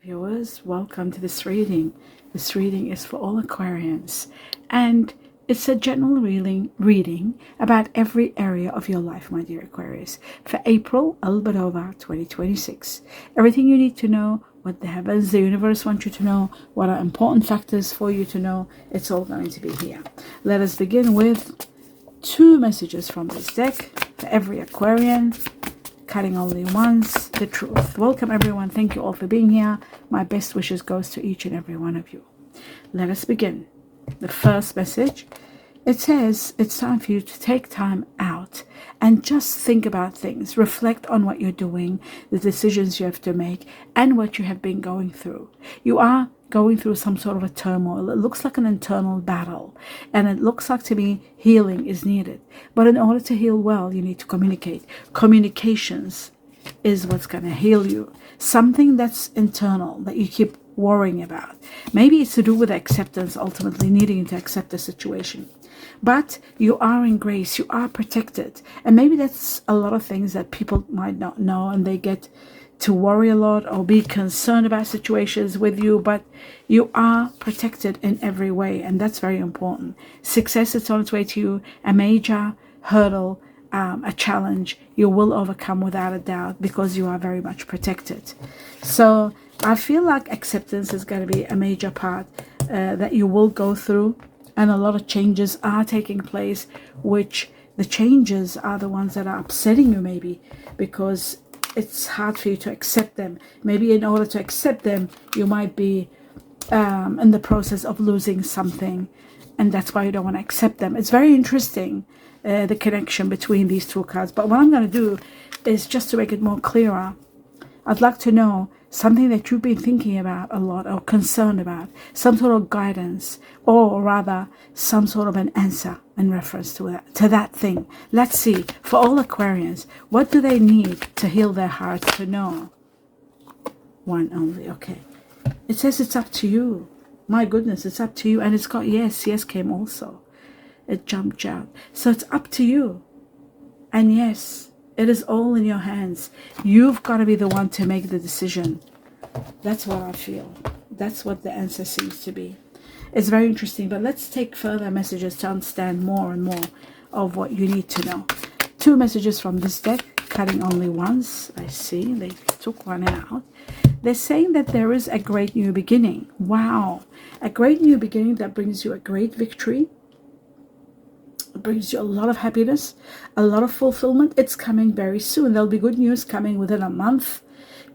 Viewers, welcome to this reading. This reading is for all Aquarians, and it's a general reading about every area of your life, my dear Aquarius, for April, a little bit over 2026. Everything you need to know, what the heavens, the universe want you to know, what are important factors for you to know, it's all going to be here. Let us begin with 2 messages from this deck for every Aquarian. Cutting only once, the truth. Welcome everyone. Thank you all for being here. My best wishes goes to each and every one of you. Let us begin. The first message, it says it's time for you to take time out and just think about things. Reflect on what you're doing, the decisions you have to make, and what you have been going through. You are going through some sort of a turmoil. It looks like an internal battle, and it looks like to me healing is needed. But in order to heal well, you need to communicate. Communications is what's going to heal you. Something that's internal that you keep worrying about. Maybe it's to do with acceptance, ultimately needing to accept the situation. But you are in grace, you are protected. And maybe that's a lot of things that people might not know, and they get to worry a lot or be concerned about situations with you, but you are protected in every way, and that's very important. Success is on its way to you. A major hurdle, a challenge, you will overcome without a doubt, because you are very much protected. So I feel like acceptance is going to be a major part that you will go through, and a lot of changes are taking place, which the changes are the ones that are upsetting you, maybe because it's hard for you to accept them. Maybe in order to accept them, you might be in the process of losing something, and that's why you don't want to accept them. It's very interesting, the connection between these 2 cards. But what I'm going to do is, just to make it more clearer, I'd like to know something that you've been thinking about a lot or concerned about, some sort of guidance, or rather some sort of an answer in reference to that thing. Let's see, for all Aquarians, what do they need to heal their hearts to know? One only, okay. It says it's up to you. My goodness, it's up to you. And it's got yes. Yes came also. It jumped out. So it's up to you. And yes, it is all in your hands. You've got to be the one to make the decision. That's what I feel. That's what the answer seems to be. It's very interesting, but let's take further messages to understand more and more of what you need to know. 2 messages from this deck, cutting only once. I see they took one out. They're saying that there is a great new beginning. Wow. A great new beginning that brings you a great victory. It brings you a lot of happiness, a lot of fulfillment. It's coming very soon. There'll be good news coming within a month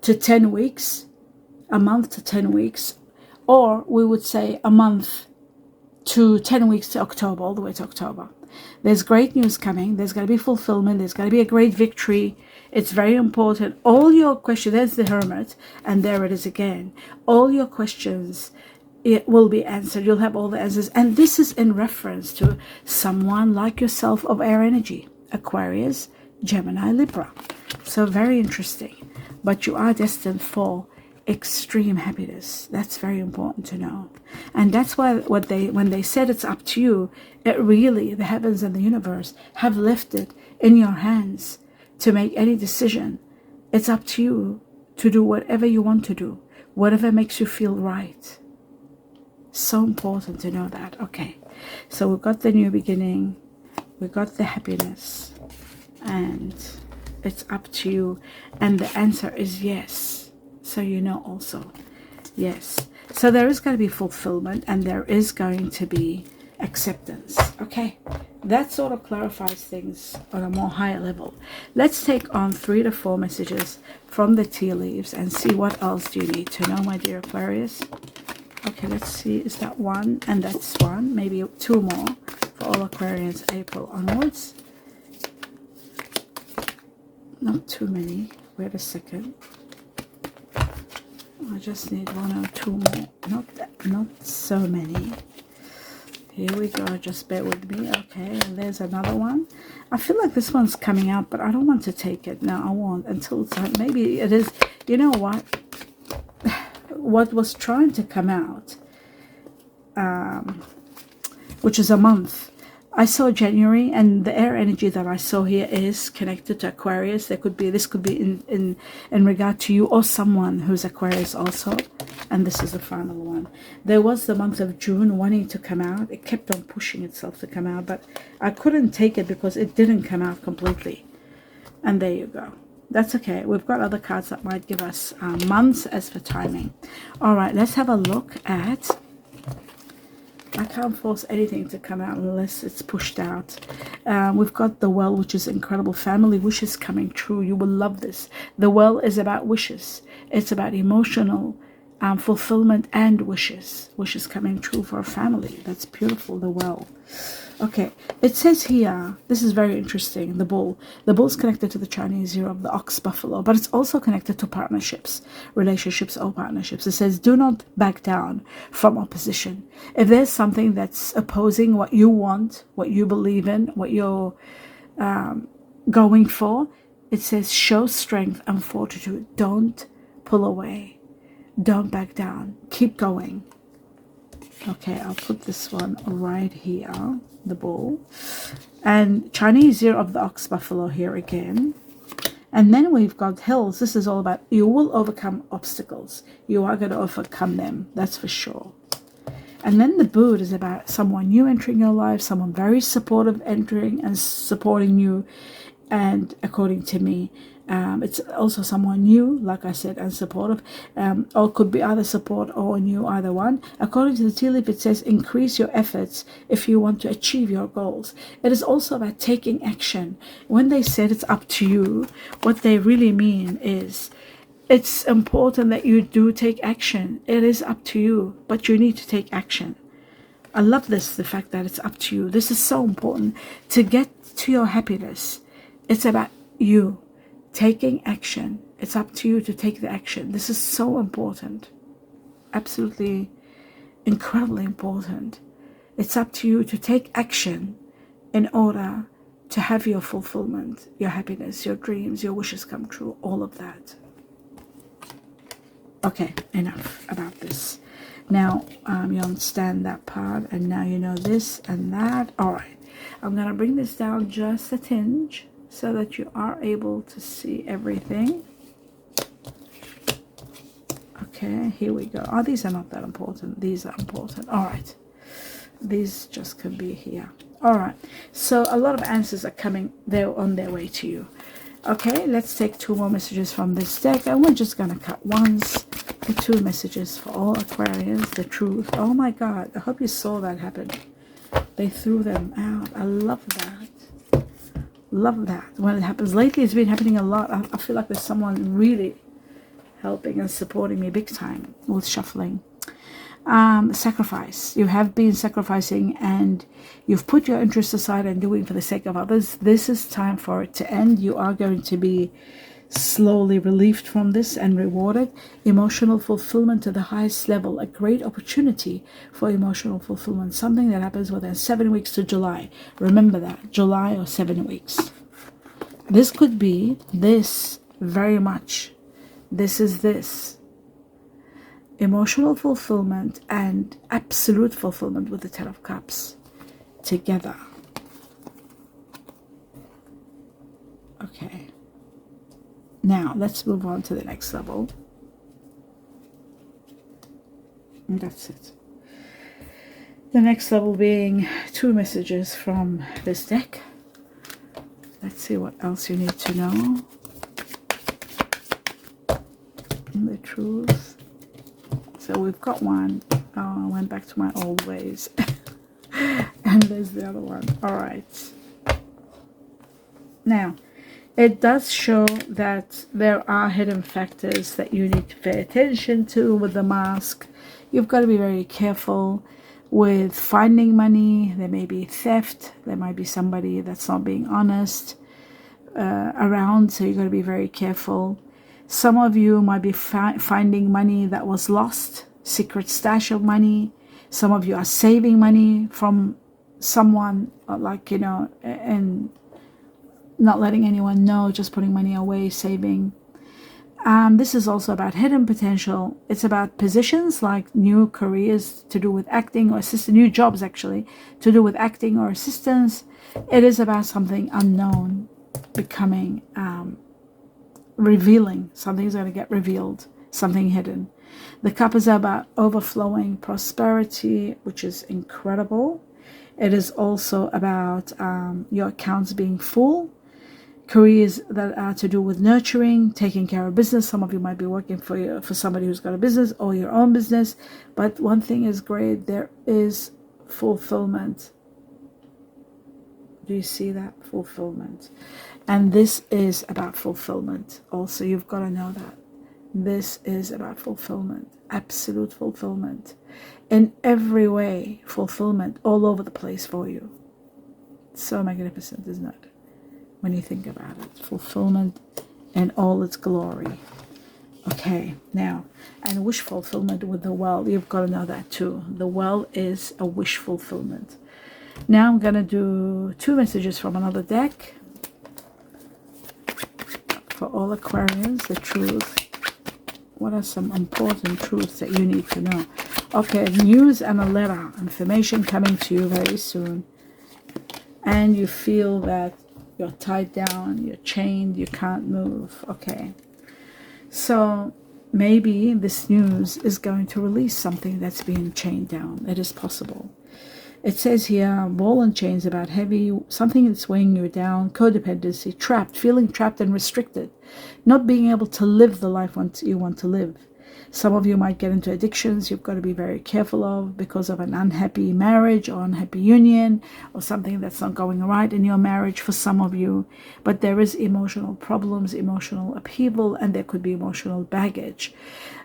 to 10 weeks. A month to 10 weeks. Or we would say a month to 10 weeks to October, all the way to October. There's great news coming. There's going to be fulfillment. There's going to be a great victory. It's very important. All your questions, there's the Hermit, and there it is again. All your questions, it will be answered. You'll have all the answers. And this is in reference to someone like yourself of air energy, Aquarius, Gemini, Libra. So very interesting. But you are destined for extreme happiness. That's very important to know. And that's why when they said it's up to you, it really, the heavens and the universe have left it in your hands to make any decision. It's up to you to do whatever you want to do, whatever makes you feel right. So important to know that. Okay, so we've got the new beginning, we got the happiness, and it's up to you. And the answer is yes. So you know also, yes. So there is going to be fulfillment, and there is going to be acceptance. Okay, that sort of clarifies things on a more higher level. Let's take on 3 to 4 messages from the tea leaves and see what else do you need to know, my dear Aquarius. Okay, let's see. Is that 1? And that's 1. Maybe 2 more for all Aquarians April onwards. Not too many. Wait a second. I just need 1 or 2 more. Not so many. Here we go. Just bear with me. Okay, and there's another one. I feel like this one's coming out, but I don't want to take it. No, I won't until time. Maybe it is. You know what? What was trying to come out, which is a month. I saw January, and the air energy that I saw here is connected to Aquarius. This could be in regard to you or someone who's Aquarius also. And this is the final one. There was the month of June wanting to come out. It kept on pushing itself to come out, but I couldn't take it because it didn't come out completely. And there you go. That's okay. We've got other cards that might give us months as for timing. All right, let's have a look at... I can't force anything to come out unless it's pushed out. We've got the Well, which is incredible. Family wishes coming true. You will love this. The Well is about wishes. It's about emotional fulfillment and wishes. Wishes coming true for a family. That's beautiful, the Well. Okay, it says here, this is very interesting, the Bull. The Bull's connected to the Chinese year of the Ox Buffalo, but it's also connected to partnerships, relationships or partnerships. It says, do not back down from opposition. If there's something that's opposing what you want, what you believe in, what you're going for, it says, show strength and fortitude. Don't pull away. Don't back down. Keep going. Okay, I'll put this one right here, the Bull. And Chinese year of the Ox Buffalo here again. And then we've got Hills. This is all about you will overcome obstacles. You are going to overcome them. That's for sure. And then the Boot is about someone new entering your life, someone very supportive entering and supporting you. And according to me, it's also someone new, like I said, and supportive, or could be either support or new, either one. According to the tea leaf, it says increase your efforts if you want to achieve your goals. It is also about taking action. When they said it's up to you, what they really mean is it's important that you do take action. It is up to you, but you need to take action. I love this, the fact that it's up to you. This is so important to get to your happiness. It's about you taking action. It's up to you to take the action. This is so important. Absolutely incredibly important. It's up to you to take action in order to have your fulfillment, your happiness, your dreams, your wishes come true, all of that. Okay, enough about this. Now you understand that part, and now you know this and that. All right, I'm going to bring this down just a tinge, so that you are able to see everything. Okay, here we go. Oh, these are not that important. These are important. All right. These just could be here. All right. So a lot of answers are coming. They're on their way to you. Okay, let's take 2 more messages from this deck. And we're just going to cut once. The 2 messages for all Aquarians. The truth. Oh my God. I hope you saw that happen. They threw them out. I love that. Love that when it happens. Lately it's been happening a lot. I feel like there's someone really helping and supporting me big time with shuffling. Sacrifice. You have been sacrificing and you've put your interests aside and doing for the sake of others. This is time for it to end. You are going to be slowly relieved from this and rewarded. Emotional fulfillment to the highest level. A great opportunity for emotional fulfillment. Something that happens within 7 weeks to July. Remember that. July or 7 weeks. This could be this very much. This is this. Emotional fulfillment and absolute fulfillment with the 10 of Cups together. Okay. Now, let's move on to the next level. And that's it. The next level being 2 messages from this deck. Let's see what else you need to know. The truth. So we've got one. Oh, I went back to my old ways. And there's the other one. All right. Now, it does show that there are hidden factors that you need to pay attention to with the mask. You've got to be very careful with finding money. There may be theft. There might be somebody that's not being honest around. So you've got to be very careful. Some of you might be finding money that was lost, secret stash of money. Some of you are saving money from someone, like, you know, and not letting anyone know, just putting money away, saving. This is also about hidden potential. It's about positions like new careers to do with acting or assistant, new jobs actually to do with acting or assistance. It is about something unknown becoming revealing. Something's going to get revealed, something hidden. The cup is about overflowing prosperity, which is incredible. It is also about your accounts being full. Careers that are to do with nurturing, taking care of business. Some of you might be working for somebody who's got a business or your own business. But one thing is great, there is fulfillment. Do you see that? Fulfillment. And this is about fulfillment. Also, you've got to know that. This is about fulfillment. Absolute fulfillment. In every way, fulfillment all over the place for you. So magnificent, isn't it? When you think about it, fulfillment in all its glory. Okay, now, and wish fulfillment with the well, you've got to know that too. The well is a wish fulfillment. Now I'm going to do 2 messages from another deck for all Aquarians, the truth. What are some important truths that you need to know? Okay, news and a letter, information coming to you very soon. And you feel that you're tied down, you're chained, you can't move. Okay. So maybe this news is going to release something that's being chained down. It is possible. It says here, ball and chains about heavy, something that's weighing you down, codependency, trapped, feeling trapped and restricted, not being able to live the life you want to live. Some of you might get into addictions you've got to be very careful of because of an unhappy marriage or unhappy union or something that's not going right in your marriage for some of you. But there is emotional problems, emotional upheaval, and there could be emotional baggage.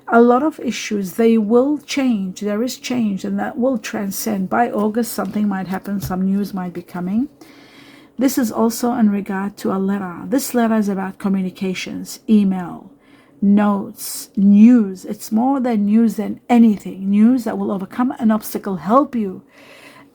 A lot of issues, they will change. There is change, and that will transcend. By August, something might happen. Some news might be coming. This is also in regard to a letter. This letter is about communications, email, notes, news. It's more than news than anything. News that will overcome an obstacle, help you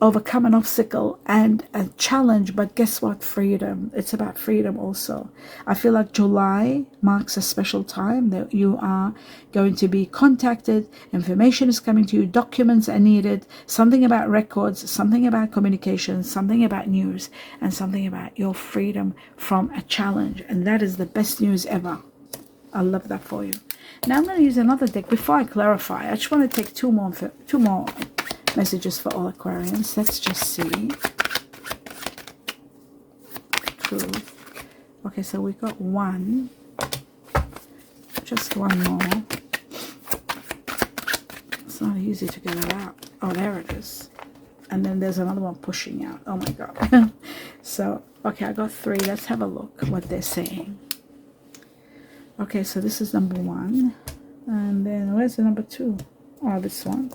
overcome an obstacle and a challenge. But guess what? Freedom. It's about freedom also. I feel like July marks a special time that you are going to be contacted. Information is coming to you. Documents are needed. Something about records, something about communication, something about news, and something about your freedom from a challenge. And that is the best news ever. I love that for you. Now I'm going to use another deck. Before I clarify, I just want to take two more messages for all Aquarians. Let's just see. Truth. Okay, so we got one. Just one more. It's not easy to get it out. Oh, there it is. And then there's another one pushing out. Oh my God. So, okay, I got 3. Let's have a look what they're saying. Okay, so this is number 1. And then where's the number 2? Oh, this one.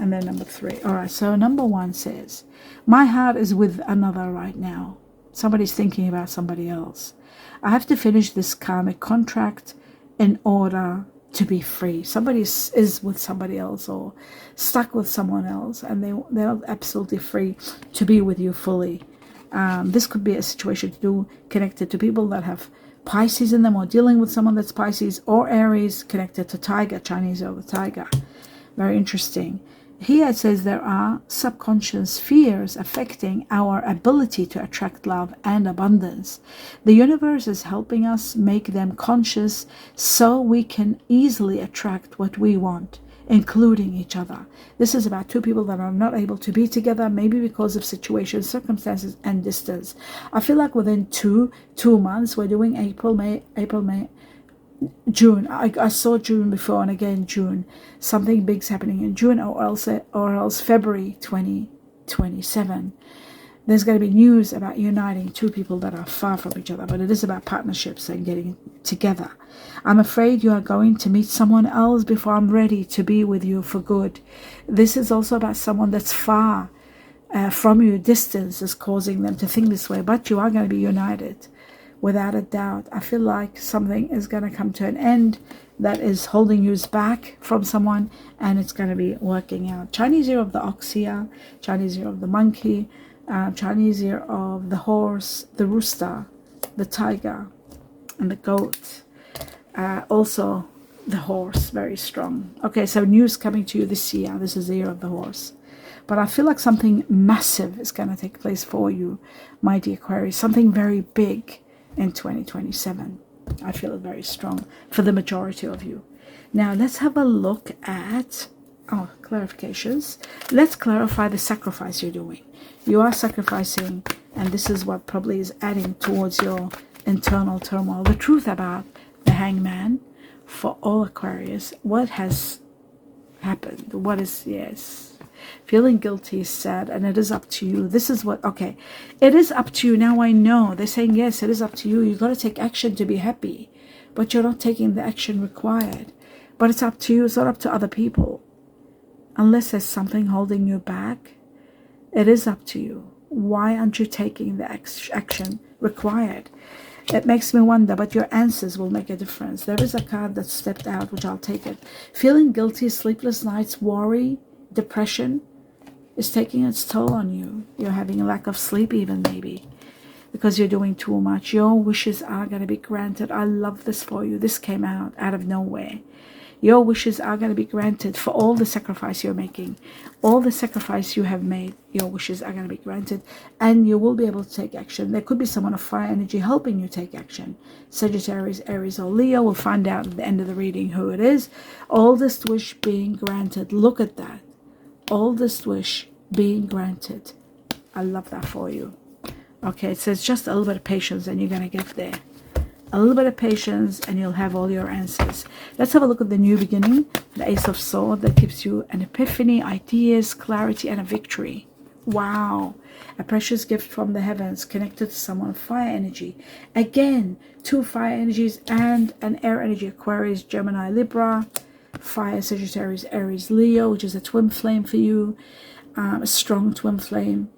And then number 3. All right, so number 1 says, my heart is with another right now. Somebody's thinking about somebody else. I have to finish this karmic contract in order to be free. Somebody is with somebody else or stuck with someone else, and they're absolutely free to be with you fully. This could be a situation connected to people that have Pisces in them, or dealing with someone that's Pisces or Aries, connected to Tiger, Chinese or the Tiger. Very interesting. Here it says there are subconscious fears affecting our ability to attract love and abundance. The universe is helping us make them conscious so we can easily attract what we want, including each other. This is about 2 people that are not able to be together, maybe because of situations, circumstances, and distance. I feel like within two months, we're doing April, May, June. I saw June before, and again June. Something big's happening in June, or else February 2027. There's going to be news about uniting 2 people that are far from each other, but it is about partnerships and getting together. I'm afraid you are going to meet someone else before I'm ready to be with you for good. This is also about someone that's far from you. Distance is causing them to think this way, but you are going to be united. Without a doubt, I feel like something is going to come to an end that is holding you back from someone, and it's going to be working out. Chinese year of the ox here, Chinese year of the monkey, Chinese year of the horse, the rooster, the tiger, and the goat. Also, the horse, very strong. Okay, so news coming to you this year. This is the year of the horse. But I feel like something massive is going to take place for you, my dear Aquarius. Something very big in 2027. I feel it very strong for the majority of you. Now, let's have a look at clarifications. Let's clarify the sacrifice you're doing. You are sacrificing, and this is what probably is adding towards your internal turmoil. The truth about the Hangman for all Aquarius. What has happened? What is, yes, feeling guilty is sad, and it is up to you. This is what, okay, it is up to you. Now I know they're saying, yes, it is up to you. You got to take action to be happy, but you're not taking the action required. But it's up to you. It's not up to other people. Unless there's something holding you back, it is up to you. Why aren't you taking the action required? It makes me wonder, but your answers will make a difference. There is a card that stepped out, which I'll take it. Feeling guilty, sleepless nights, worry, depression is taking its toll on you. You're having a lack of sleep even, maybe, because you're doing too much. Your wishes are going to be granted. I love this for you. This came out of nowhere. Your wishes are going to be granted for all the sacrifice you're making. All the sacrifice you have made, your wishes are going to be granted. And you will be able to take action. There could be someone of fire energy helping you take action. Sagittarius, Aries, or Leo. We'll find out at the end of the reading who it is. Oldest wish being granted. Look at that. Oldest wish being granted. I love that for you. Okay, it says just a little bit of patience and you're going to get there. A little bit of patience and you'll have all your answers. Let's have a look at the new beginning. The Ace of Swords that gives you an epiphany, ideas, clarity, and a victory. Wow. A precious gift from the heavens connected to someone of fire energy. Again, two fire energies and an air energy. Aquarius, Gemini, Libra. Fire, Sagittarius, Aries, Leo, which is a twin flame for you. A strong twin flame.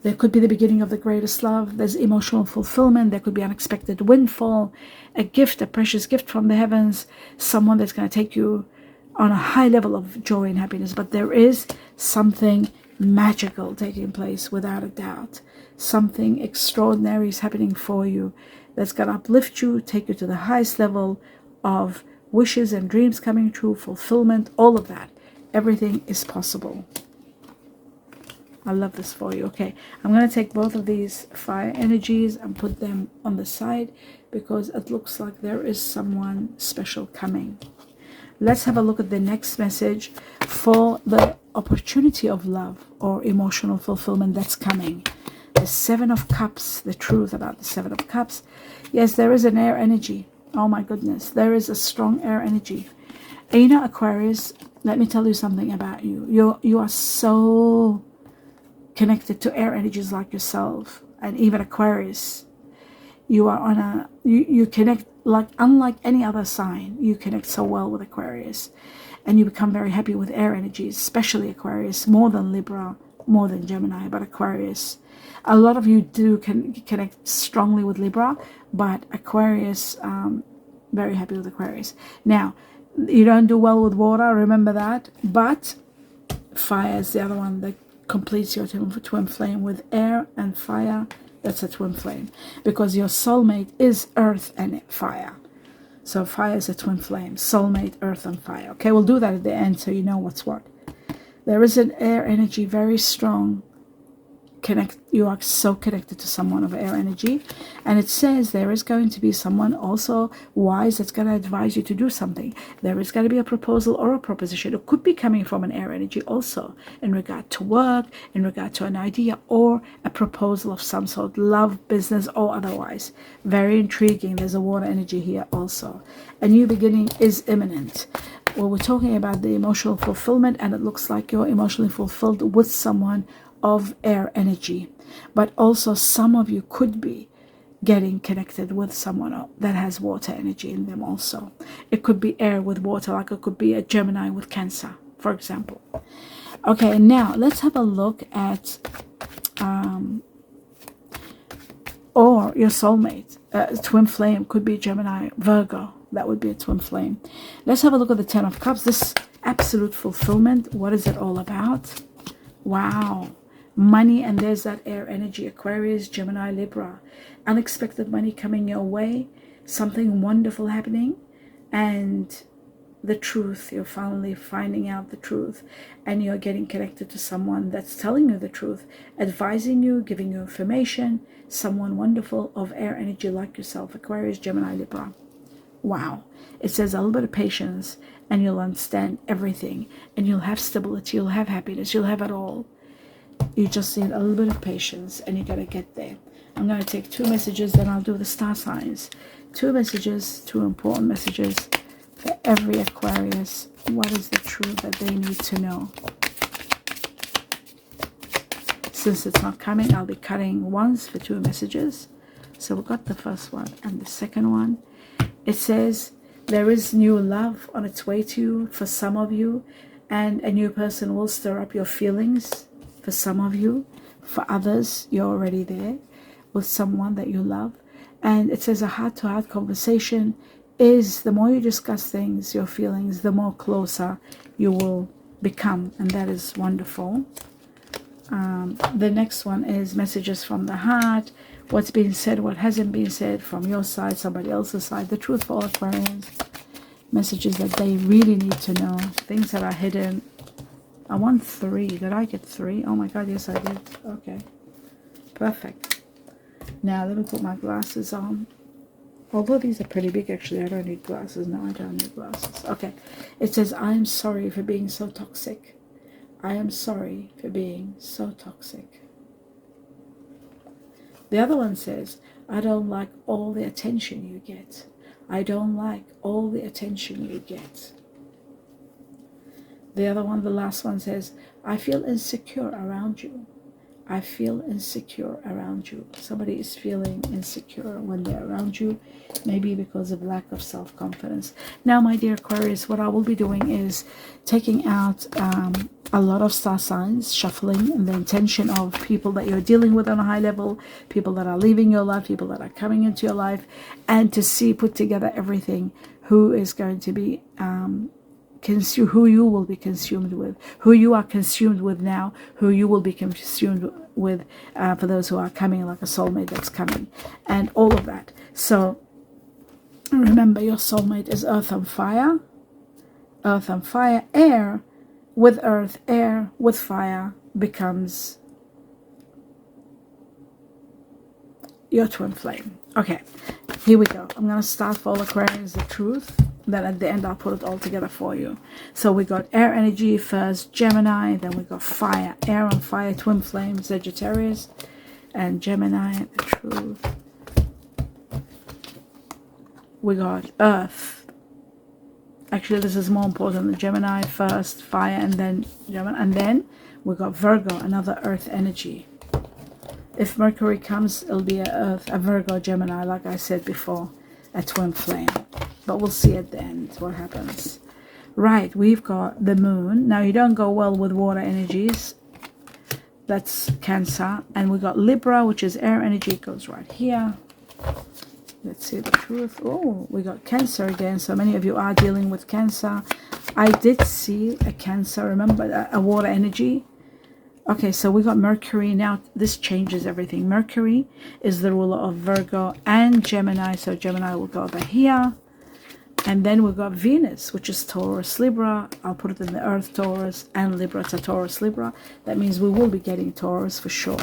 There could be the beginning of the greatest love. There's emotional fulfillment. There could be unexpected windfall, a gift, a precious gift from the heavens, someone that's going to take you on a high level of joy and happiness. But there is something magical taking place without a doubt. Something extraordinary is happening for you that's going to uplift you, take you to the highest level of wishes and dreams coming true, fulfillment, all of that. Everything is possible. I love this for you. Okay, I'm going to take both of these fire energies and put them on the side because it looks like there is someone special coming. Let's have a look at the next message for the opportunity of love or emotional fulfillment that's coming. The Seven of Cups, the truth about the Seven of Cups. Yes, there is an air energy. Oh my goodness, there is a strong air energy. And you know, Aquarius, let me tell you something about you. You are so connected to air energies like yourself, and even Aquarius. You are on a, you connect like, unlike any other sign, you connect so well with Aquarius. And you become very happy with air energies, especially Aquarius, more than Libra, more than Gemini, but Aquarius. A lot of you do connect strongly with Libra, but Aquarius, very happy with Aquarius. Now, you don't do well with water, remember that, but fire is the other one that completes your twin flame. With air and fire, that's a twin flame, because your soulmate is earth and fire. So fire is a twin flame, soulmate, earth and fire. Okay, we'll do that at the end so you know what's what. There is an air energy, very strong. You are so connected to someone of air energy, and it says there is going to be someone also wise that's going to advise you to do something. There is going to be a proposal or a proposition. It could be coming from an air energy also, in regard to work, in regard to an idea, or a proposal of some sort, love, business, or otherwise. Very intriguing. There's a water energy here also. A new beginning is imminent. Well, we're talking about the emotional fulfillment, and it looks like you're emotionally fulfilled with someone of air energy, but also some of you could be getting connected with someone that has water energy in them also. It could be air with water, like it could be a Gemini with Cancer, for example. Okay, now let's have a look at or your soulmate. Twin flame could be Gemini, Virgo. That would be a twin flame. Let's have a look at the Ten of Cups. This absolute fulfillment, what is it all about? Wow. Money, and there's that air energy, Aquarius, Gemini, Libra. Unexpected money coming your way. something wonderful happening, and the truth, you're finally finding out the truth, and you're getting connected to someone that's telling you the truth, advising you, giving you information, someone wonderful of air energy like yourself, Aquarius, Gemini, Libra. Wow. It says a little bit of patience, and you'll understand everything, and you'll have stability, you'll have happiness, you'll have it all. You just need a little bit of patience, and you got to get there. I'm going to take 2 messages, then I'll do the star signs. 2 messages, 2 important messages for every Aquarius. What is the truth that they need to know? Since it's not coming, I'll be cutting once for 2 messages. So we got the first one and the second one. It says there is new love on its way to you for some of you, and a new person will stir up your feelings for some of you. For others, you're already there with someone that you love. And it says a heart-to-heart conversation is, the more you discuss things, your feelings, the more closer you will become, and that is wonderful. The next one is messages from the heart. What's being said, what hasn't been said from your side, somebody else's side. The truth for all Aquarians. Messages that they really need to know. Things that are hidden. I want 3. Did I get 3? Oh my God, yes I did. Okay. Perfect. Now let me put my glasses on. Although these are pretty big, actually. I don't need glasses. No, I don't need glasses. Okay. It says, I am sorry for being so toxic. I am sorry for being so toxic. The other one says, I don't like all the attention you get. I don't like all the attention you get. The other one, the last one says, I feel insecure around you. I feel insecure around you. Somebody is feeling insecure when they're around you, maybe because of lack of self-confidence. Now, my dear Aquarius, what I will be doing is taking out a lot of star signs, shuffling, and the intention of people that you're dealing with on a high level, people that are leaving your life, people that are coming into your life, and to see, put together everything, who is going to be who you will be consumed with, who you are consumed with now, who you will be consumed with for those who are coming, like a soulmate that's coming, and all of that. So remember, your soulmate is earth and fire, air with earth, air with fire becomes your twin flame. Okay, here we go. I'm going to start for all Aquarians, the truth. Then at the end, I'll put it all together for you. So we got air energy first, Gemini. Then we got fire, air on fire, twin flame, Sagittarius, and Gemini, the truth. We got earth. Actually, this is more important than Gemini. First fire, and then Gemini. And then we got Virgo, another earth energy. If Mercury comes, it'll be a Virgo, Gemini, like I said before, a twin flame. But we'll see at the end what happens. Right, we've got the moon. Now, you don't go well with water energies. That's Cancer. And we got Libra, which is air energy. It goes right here. Let's see the truth. Oh, we got Cancer again. So many of you are dealing with Cancer. I did see a Cancer, remember, a water energy. Okay, so we got Mercury. Now, this changes everything. Mercury is the ruler of Virgo and Gemini. So Gemini will go over here. And then we've got Venus, which is Taurus, Libra. I'll put it in the Earth, Taurus, and Libra to Taurus, Libra. That means we will be getting Taurus for sure.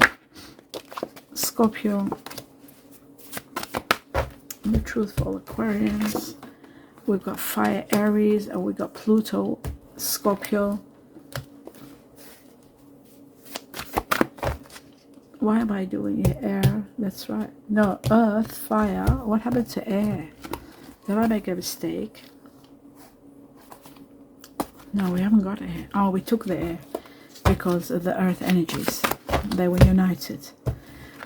Scorpio. The truth for all Aquarians. We've got Fire, Aries, and we've got Pluto, Scorpio. Why am I doing it? Air. That's right. No, Earth, Fire. What happened to air? Did I make a mistake? No, we haven't got air. Oh, we took the air because of the earth energies. They were united.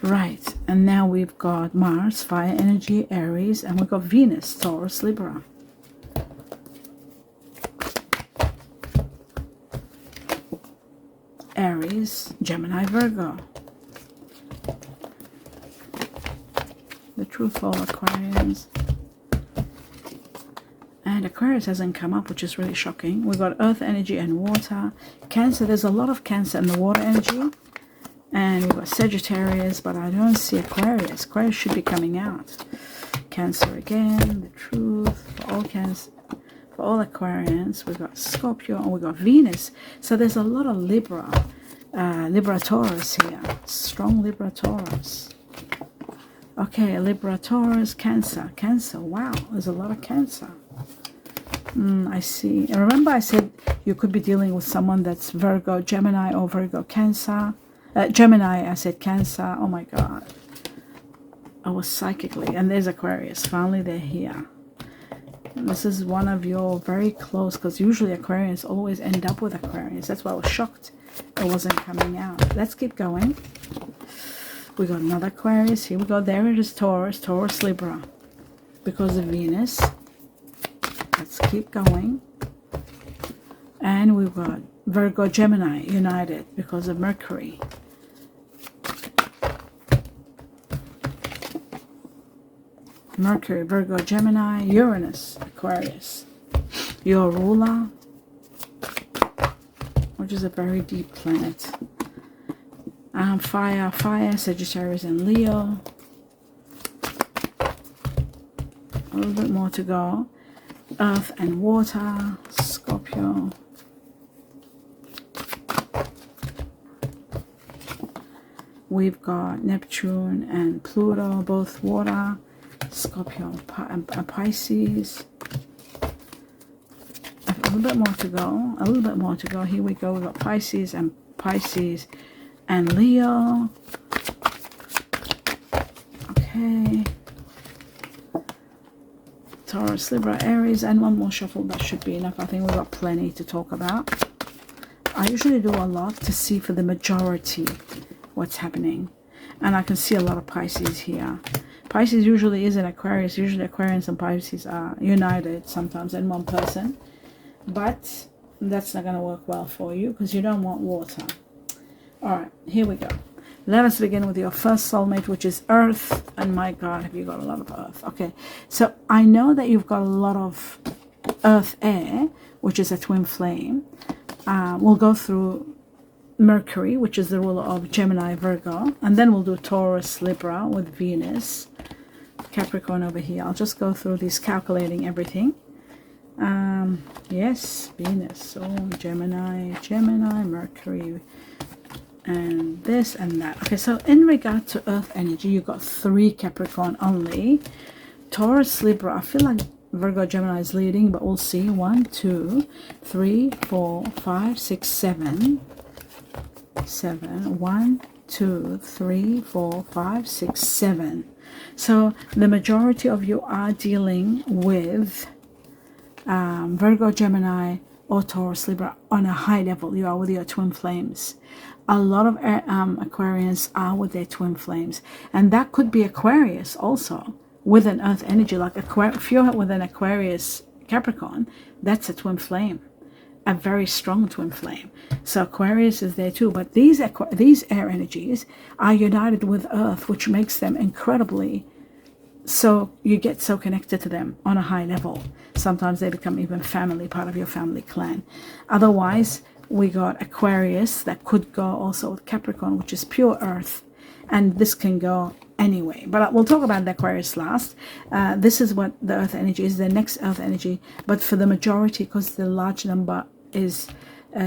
Right. And now we've got Mars, fire energy, Aries, and we've got Venus, Taurus, Libra. Aries, Gemini, Virgo. The truth for all Aquarians. And Aquarius hasn't come up, which is really shocking. We've got earth energy and water. Cancer, there's a lot of Cancer in the water energy. And we've got Sagittarius, but I don't see Aquarius. Aquarius should be coming out. Cancer again, the truth for all Cancer, for all Aquarians. We've got Scorpio and we've got Venus. So there's a lot of Libra Taurus here. Strong Libra Taurus. Okay, Libra Taurus, Cancer. Wow, there's a lot of Cancer. I see. And remember I said you could be dealing with someone that's Virgo, Gemini, or Virgo, Cancer. Gemini, I said Cancer. Oh my God. I was psychically. And there's Aquarius. Finally, they're here. And this is one of your very close, because usually Aquarians always end up with Aquarius. That's why I was shocked it wasn't coming out. Let's keep going. We got another Aquarius. Here we go. There it is, Taurus. Taurus, Libra. Because of Venus. Let's keep going. And we've got Virgo, Gemini, united because of Mercury. Mercury, Virgo, Gemini, Uranus, Aquarius. Your ruler, which is a very deep planet. Fire, Sagittarius and Leo. A little bit more to go. Earth and water, Scorpio. We've got Neptune and Pluto, both water, Scorpio and Pisces. A little bit more to go. Here we go. We've got Pisces and Leo. Okay. Taurus, Libra, Aries, and one more shuffle. That should be enough. I think we've got plenty to talk about. I usually do a lot to see for the majority what's happening. And I can see a lot of Pisces here. Pisces usually is an Aquarius. Usually Aquarians and Pisces are united sometimes in one person. But that's not going to work well for you because you don't want water. Alright, here we go. Let us begin with your first soulmate, which is Earth. And my God, have you got a lot of Earth? Okay, so I know that you've got a lot of Earth Air, which is a twin flame. We'll go through Mercury, which is the ruler of Gemini, Virgo. And then we'll do Taurus, Libra with Venus. Capricorn over here. I'll just go through these, calculating everything. Yes, Venus. So Gemini, Mercury. And this and that. Okay, so in regard to Earth energy, you got 3 Capricorn only. Taurus, Libra, I feel like Virgo, Gemini is leading, but we'll see. 1, 2, 3, 4, 5, 6, 7. 1, 2, 3, 4, 5, 6, 7. So the majority of you are dealing with Virgo, Gemini, or Taurus, Libra on a high level. You are with your twin flames. A lot of Aquarians are with their twin flames, and that could be Aquarius also with an Earth energy. Like if you're with an Aquarius Capricorn, that's a twin flame, a very strong twin flame. So Aquarius is there too, but these air energies are united with Earth, which makes them incredibly, so you get so connected to them on a high level. Sometimes they become even family, part of your family clan. Otherwise, we got Aquarius that could go also with Capricorn, which is pure Earth, and this can go anyway. But we'll talk about the Aquarius last. This is what the Earth energy is, the next Earth energy. But for the majority, because the large number is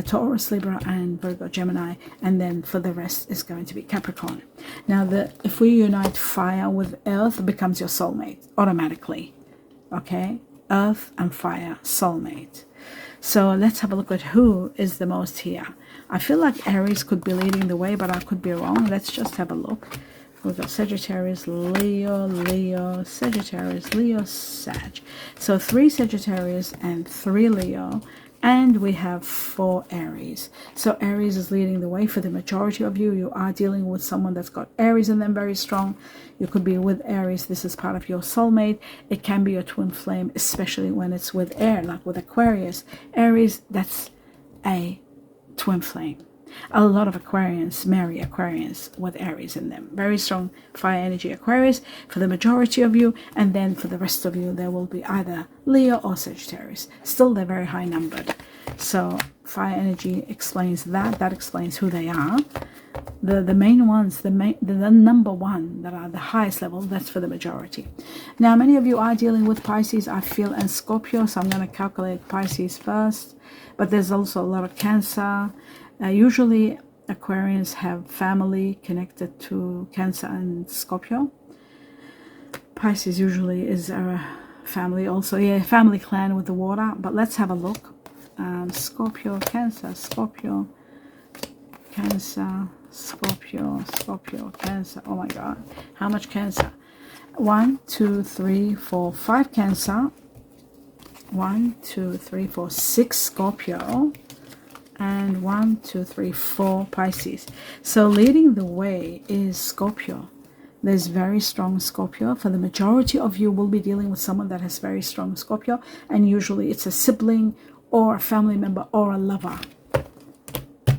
Taurus, Libra, and Virgo, Gemini, and then for the rest is going to be Capricorn. Now, if we unite fire with Earth, it becomes your soulmate automatically. Okay, Earth and fire, soulmate. So let's have a look at who is the most here. I feel like Aries could be leading the way, but I could be wrong. Let's just have a look. We've got Sagittarius, Leo, Sagittarius, Leo, Sag. So 3 Sagittarius and 3 Leo. And we have 4 Aries. So Aries is leading the way for the majority of you. You are dealing with someone that's got Aries in them very strong. You could be with Aries. This is part of your soulmate. It can be your twin flame, especially when it's with air, like with Aquarius. Aries, that's a twin flame. A lot of Aquarians marry Aquarians with Aries in them. Very strong fire energy Aquarius for the majority of you. And then for the rest of you, there will be either Leo or Sagittarius. Still, they're very high numbered. So fire energy explains that. That explains who they are. the main ones, the number one that are the highest level, that's for the majority. Now, many of you are dealing with Pisces, I feel, and Scorpio, so I'm going to calculate Pisces first. But there's also a lot of Cancer. Usually, Aquarians have family connected to Cancer and Scorpio. Pisces usually is a family also. Yeah, family clan with the water. But let's have a look. Scorpio, Cancer, Scorpio, Cancer, Scorpio, Scorpio, Cancer. Oh my God. How much Cancer? 1, 2, 3, 4, 5 Cancer. 1, 2, 3, 4, 6 Scorpio. And 1, 2, 3, 4 Pisces. So leading the way is Scorpio. There's very strong Scorpio. For the majority of you will be dealing with someone that has very strong Scorpio. And usually it's a sibling or a family member or a lover.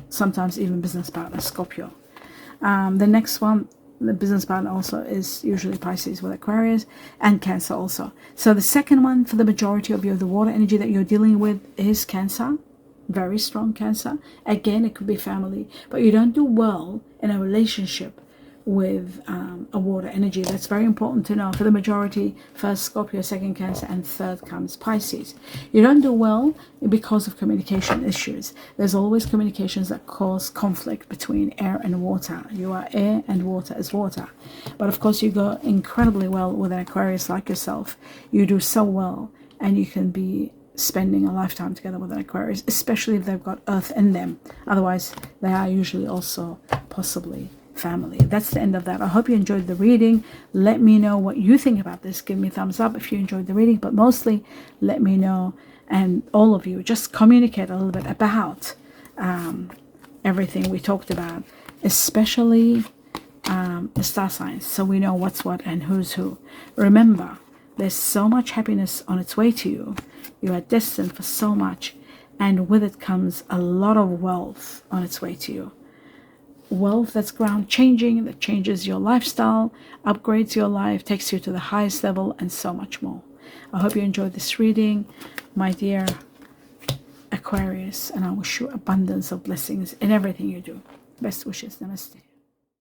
Sometimes even business partner, Scorpio. The next one, the business partner also is usually Pisces with Aquarius and Cancer also. So the second one for the majority of you, the water energy that you're dealing with is Cancer. Very strong Cancer. Again, it could be family. But you don't do well in a relationship with a water energy. That's very important to know. For the majority, first Scorpio, second Cancer, and third comes Pisces. You don't do well because of communication issues. There's always communications that cause conflict between air and water. You are air and water is water. But of course, you go incredibly well with an Aquarius like yourself. You do so well, and you can be spending a lifetime together with an Aquarius, especially if they've got earth in them. Otherwise, they are usually also possibly family. That's the end of that. I hope you enjoyed the reading. Let me know what you think about this. Give me a thumbs up if you enjoyed the reading, but mostly let me know, and all of you, just communicate a little bit about everything we talked about, especially the star signs, so we know what's what and who's who. Remember, there's so much happiness on its way to you. You are destined for so much, and with it comes a lot of wealth on its way to you. Wealth that's ground changing, that changes your lifestyle, upgrades your life, takes you to the highest level, and so much more. I hope you enjoyed this reading, my dear Aquarius, and I wish you abundance of blessings in everything you do. Best wishes. Namaste.